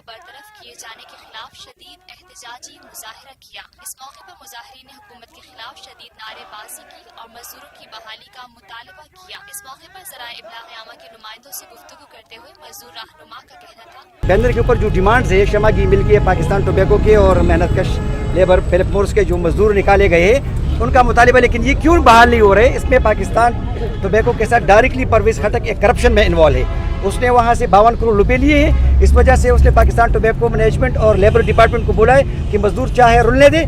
को बरतरफ किए जाने के खिलाफ शदीद एहतजाजी मुजाहरा किया। इस मौके पर मुजाहिरीन ने हुकूमत के खिलाफ शदीद नारेबाजी की और मजदूरों की बहाली का मुतालबा किया। इस मौके पर ज़राए इब्लाग आमा के नुमाइंदों से गुफ्तगू करते हुए मजदूर रहनुमा का कहना था, बैनर के ऊपर जो डिमांड्स है शमा की मिल के पाकिस्तान टोबैको के और मेहनतकश लेबर फिलिप मोर्स के जो मजदूर निकाले गए उनका मुतालिबा, लेकिन ये क्यों बहाल नहीं हो रहे? इसमें पाकिस्तान टोबैको के साथ डायरेक्टली परवेज़ खटक एक करप्शन में इन्वॉल्व है। उसने वहाँ से 52 करोड़ रुपए लिए हैं। इस वजह से उसने पाकिस्तान टोबैको मैनेजमेंट और लेबर डिपार्टमेंट को बोला है कि मजदूर चाहे रुलने दे,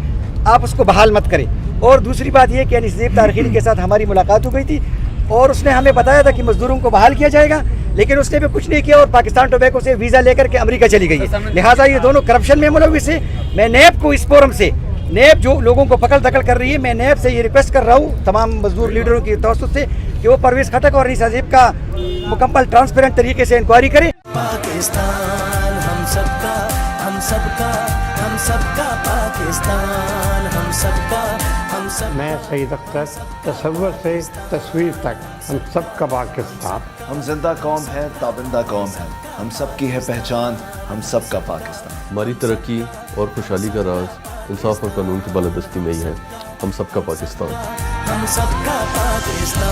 आप उसको बहाल मत करें। और दूसरी बात यह कि नसीब तारखीन के साथ हमारी मुलाकात हो गई थी और उसने हमें बताया था कि मजदूरों को बहाल किया जाएगा, लेकिन उसने भी कुछ नहीं किया और पाकिस्तान टोबैको से वीज़ा लेकर के अमेरिका चली गई है। लिहाजा ये दोनों करप्शन में मुलविस है। मैं नैब को इस फोरम से, नैब जो लोगों को पकड़ दखल कर रही है, मैं नैब से ये रिक्वेस्ट कर रहा हूँ तमाम मजदूर लीडरों की तवज्जो से कि वो परवेज़ खटक और अनीस हज़ीब का मुकम्मल ट्रांसपेरेंट तरीके से इंक्वायरी करें। पाकिस्तान हम सबका, हम सबका, हम सबका पाकिस्तान हम सबका, हम सब। मैं सईद अख्तर, तसव्वुर से तस्वीर तक हम सबका पाकिस्तान। हम जिंदा कौम है, ताबिंदा कौम है, हम सबकी है पहचान, हम सबका पाकिस्तान। हमारी तरक्की और खुशहाली का राज इंसाफ और कानून की बालादस्ती में ही है। हम सबका पाकिस्तान, हम सबका पाकिस्तान।